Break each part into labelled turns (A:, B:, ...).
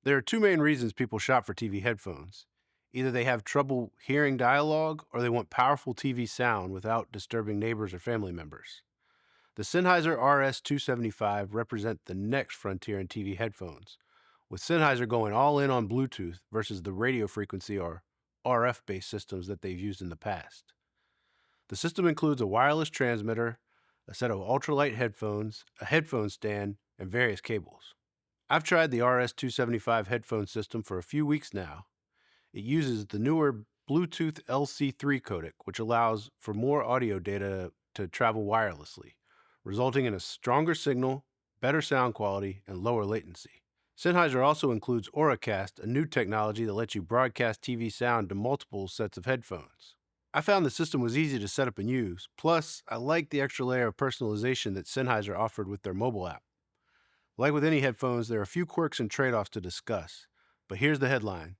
A: There are two main reasons people shop for TV headphones. Either they have trouble hearing dialogue or they want powerful TV sound without disturbing neighbors or family members. The Sennheiser RS 275 represent the next frontier in TV headphones, with Sennheiser going all in on Bluetooth versus the radio frequency or RF based systems that they've used in the past. The system includes a wireless transmitter, a set of ultralight headphones, a headphone stand, and various cables. I've tried the RS 275 headphone system for a few weeks now. It uses the newer Bluetooth LC3 codec, which allows for more audio data to travel wirelessly, resulting in a stronger signal, better sound quality, and lower latency. Sennheiser also includes Auracast, a new technology that lets you broadcast TV sound to multiple sets of headphones. I found the system was easy to set up and use, plus I like the extra layer of personalization that Sennheiser offered with their mobile app. Like with any headphones, there are a few quirks and trade-offs to discuss, but here's the headline.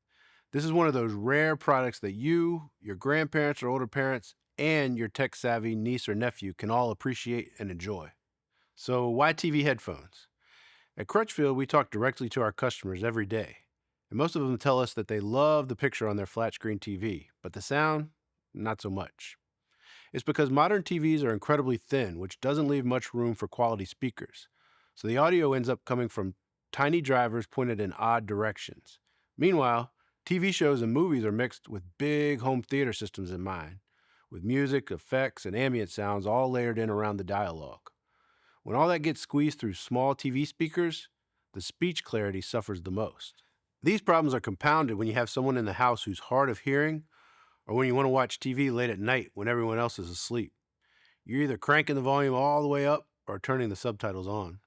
A: This is one of those rare products that you, your grandparents or older parents, and your tech-savvy niece or nephew can all appreciate and enjoy. So why TV headphones? At Crutchfield, we talk directly to our customers every day, and most of them tell us that they love the picture on their flat-screen TV, but the sound, not so much. It's because modern TVs are incredibly thin, which doesn't leave much room for quality speakers, so the audio ends up coming from tiny drivers pointed in odd directions. Meanwhile, TV shows and movies are mixed with big home theater systems in mind, with music, effects, and ambient sounds all layered in around the dialogue. When all that gets squeezed through small TV speakers, the speech clarity suffers the most. These problems are compounded when you have someone in the house who's hard of hearing, or when you want to watch TV late at night when everyone else is asleep. You're either cranking the volume all the way up or turning the subtitles on.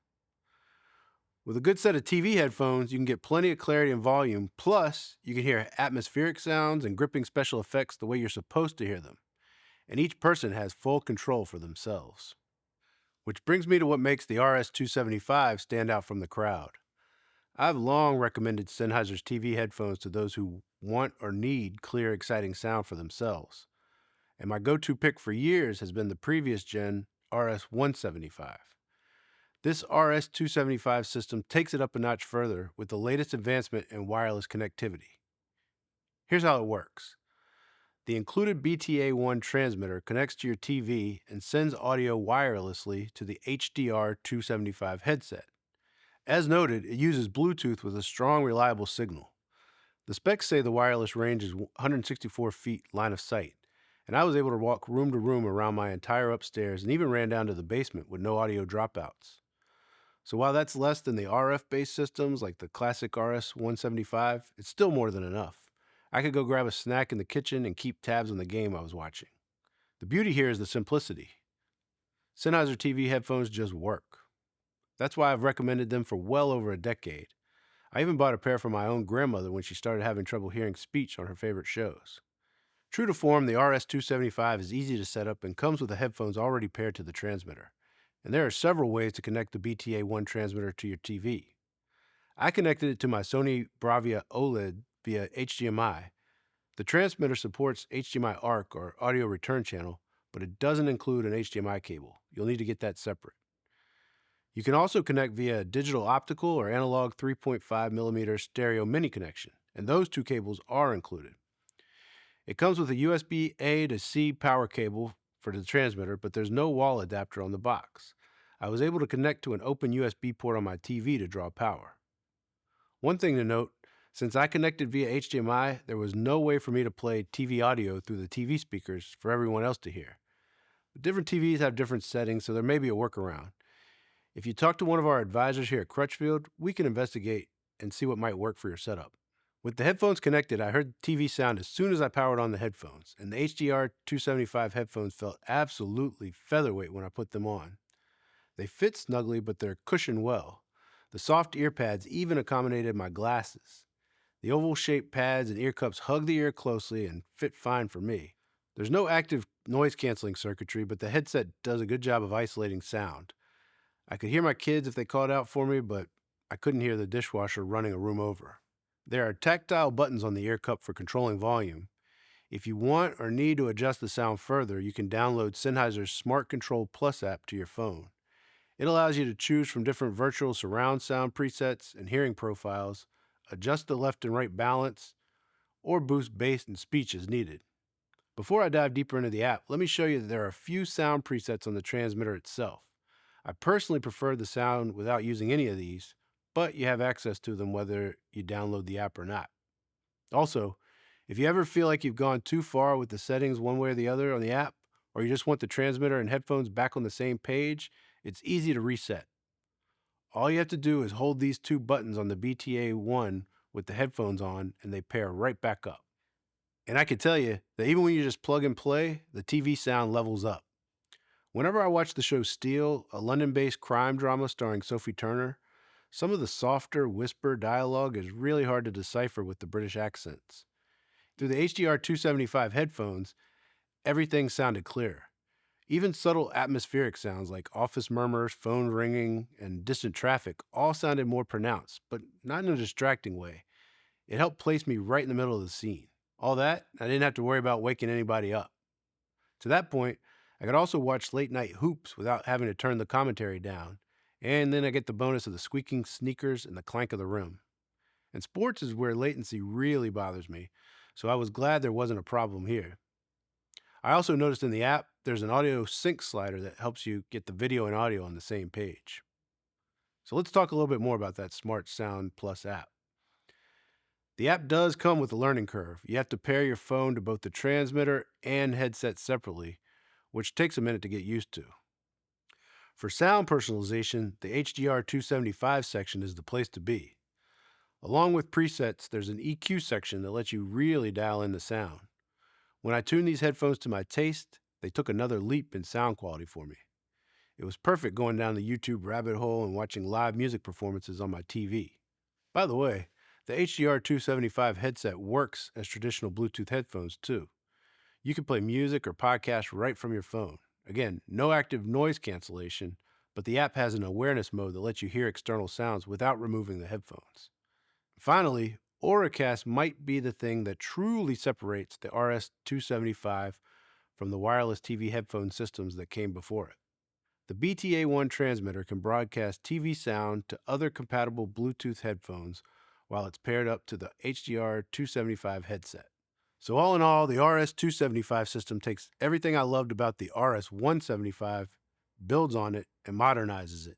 A: With a good set of TV headphones, you can get plenty of clarity and volume, plus you can hear atmospheric sounds and gripping special effects the way you're supposed to hear them. And each person has full control for themselves. Which brings me to what makes the RS-275 stand out from the crowd. I've long recommended Sennheiser's TV headphones to those who want or need clear, exciting sound for themselves. And my go-to pick for years has been the previous gen RS-175. This RS-275 system takes it up a notch further with the latest advancement in wireless connectivity. Here's how it works. The included BTA1 transmitter connects to your TV and sends audio wirelessly to the HDR-275 headset. As noted, it uses Bluetooth with a strong, reliable signal. The specs say the wireless range is 164 feet line of sight, and I was able to walk room to room around my entire upstairs and even ran down to the basement with no audio dropouts. So while that's less than the RF-based systems like the classic RS-175, it's still more than enough. I could go grab a snack in the kitchen and keep tabs on the game I was watching. The beauty here is the simplicity. Sennheiser TV headphones just work. That's why I've recommended them for well over a decade. I even bought a pair for my own grandmother when she started having trouble hearing speech on her favorite shows. True to form, the RS-275 is easy to set up and comes with the headphones already paired to the transmitter. And there are several ways to connect the BTA1 transmitter to your TV. I connected it to my Sony Bravia OLED via HDMI. The transmitter supports HDMI ARC or audio return channel, but it doesn't include an HDMI cable. You'll need to get that separate. You can also connect via digital optical or analog 3.5mm stereo mini connection, and those two cables are included. It comes with a USB A to C power cable for the transmitter, but there's no wall adapter on the box. I was able to connect to an open USB port on my TV to draw power. One thing to note, since I connected via HDMI, there was no way for me to play TV audio through the TV speakers for everyone else to hear. But different TVs have different settings, so there may be a workaround. If you talk to one of our advisors here at Crutchfield, we can investigate and see what might work for your setup. With the headphones connected, I heard TV sound as soon as I powered on the headphones, and the HDR-275 headphones felt absolutely featherweight when I put them on. They fit snugly, but they're cushioned well. The soft ear pads even accommodated my glasses. The oval-shaped pads and ear cups hug the ear closely and fit fine for me. There's no active noise-canceling circuitry, but the headset does a good job of isolating sound. I could hear my kids if they called out for me, but I couldn't hear the dishwasher running a room over. There are tactile buttons on the ear cup for controlling volume. If you want or need to adjust the sound further, you can download Sennheiser's Smart Control Plus app to your phone. It allows you to choose from different virtual surround sound presets and hearing profiles, adjust the left and right balance, or boost bass and speech as needed. Before I dive deeper into the app, let me show you that there are a few sound presets on the transmitter itself. I personally prefer the sound without using any of these, but you have access to them whether you download the app or not. Also, if you ever feel like you've gone too far with the settings one way or the other on the app, or you just want the transmitter and headphones back on the same page, it's easy to reset. All you have to do is hold these two buttons on the BTA1 with the headphones on, and they pair right back up. And I can tell you that even when you just plug and play, the TV sound levels up. Whenever I watch the show Steel, a London-based crime drama starring Sophie Turner, some of the softer whisper dialogue is really hard to decipher with the British accents. Through the HDR 275 headphones, everything sounded clear. Even subtle atmospheric sounds like office murmurs, phone ringing, and distant traffic all sounded more pronounced, but not in a distracting way. It helped place me right in the middle of the scene. All that, I didn't have to worry about waking anybody up. To that point, I could also watch late night hoops without having to turn the commentary down, and then I get the bonus of the squeaking sneakers and the clank of the rim. And sports is where latency really bothers me, so I was glad there wasn't a problem here. I also noticed in the app there's an audio sync slider that helps you get the video and audio on the same page. So let's talk a little bit more about that Smart Sound Plus app. The app does come with a learning curve. You have to pair your phone to both the transmitter and headset separately, which takes a minute to get used to. For sound personalization, the HDR 275 section is the place to be. Along with presets, there's an EQ section that lets you really dial in the sound. When I tuned these headphones to my taste, they took another leap in sound quality for me. It was perfect going down the YouTube rabbit hole and watching live music performances on my TV. By the way, the HDR 275 headset works as traditional Bluetooth headphones too. You can play music or podcasts right from your phone. Again, no active noise cancellation, but the app has an awareness mode that lets you hear external sounds without removing the headphones. Finally, Auracast might be the thing that truly separates the RS-275 from the wireless TV headphone systems that came before it. The BTA1 transmitter can broadcast TV sound to other compatible Bluetooth headphones while it's paired up to the HDR 275 headset. So all in all, the RS-275 system takes everything I loved about the RS-175, builds on it, and modernizes it.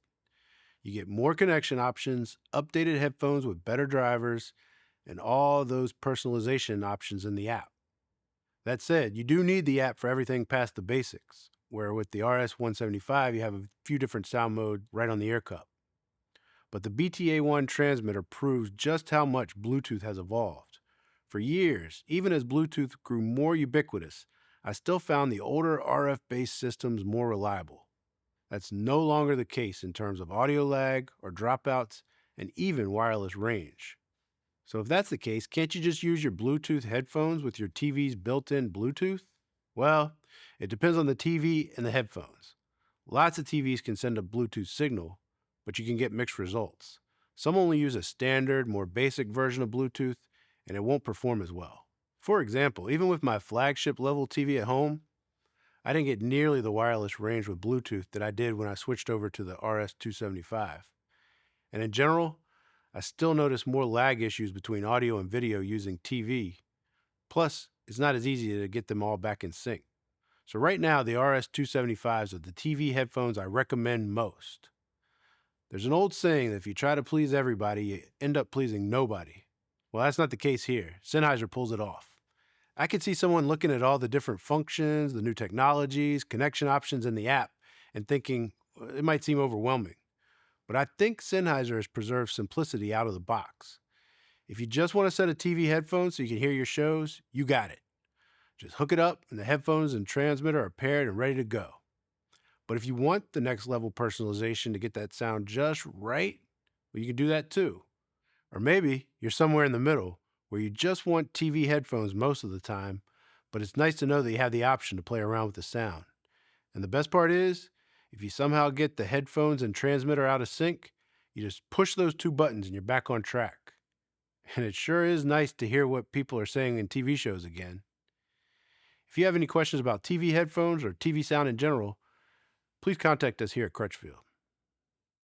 A: You get more connection options, updated headphones with better drivers, and all those personalization options in the app. That said, you do need the app for everything past the basics, where with the RS-175 you have a few different sound modes right on the ear cup. But the BTA1 transmitter proves just how much Bluetooth has evolved. For years, even as Bluetooth grew more ubiquitous, I still found the older RF-based systems more reliable. That's no longer the case in terms of audio lag or dropouts and even wireless range. So if that's the case, can't you just use your Bluetooth headphones with your TV's built-in Bluetooth? Well, it depends on the TV and the headphones. Lots of TVs can send a Bluetooth signal, but you can get mixed results. Some only use a standard, more basic version of Bluetooth, and it won't perform as well. For example, even with my flagship level TV at home, I didn't get nearly the wireless range with Bluetooth that I did when I switched over to the RS-275. And in general, I still notice more lag issues between audio and video using TV. Plus, it's not as easy to get them all back in sync. So right now, the RS-275s are the TV headphones I recommend most. There's an old saying that if you try to please everybody, you end up pleasing nobody. Well, that's not the case here. Sennheiser pulls it off. I could see someone looking at all the different functions, the new technologies, connection options in the app, and thinking, well, it might seem overwhelming. But I think Sennheiser has preserved simplicity out of the box. If you just want a set of TV headphones so you can hear your shows, you got it. Just hook it up and the headphones and transmitter are paired and ready to go. But if you want the next level personalization to get that sound just right, well, you can do that too. Or maybe you're somewhere in the middle where you just want TV headphones most of the time, but it's nice to know that you have the option to play around with the sound. And the best part is, if you somehow get the headphones and transmitter out of sync, you just push those two buttons and you're back on track. And it sure is nice to hear what people are saying in TV shows again. If you have any questions about TV headphones or TV sound in general, please contact us here at Crutchfield.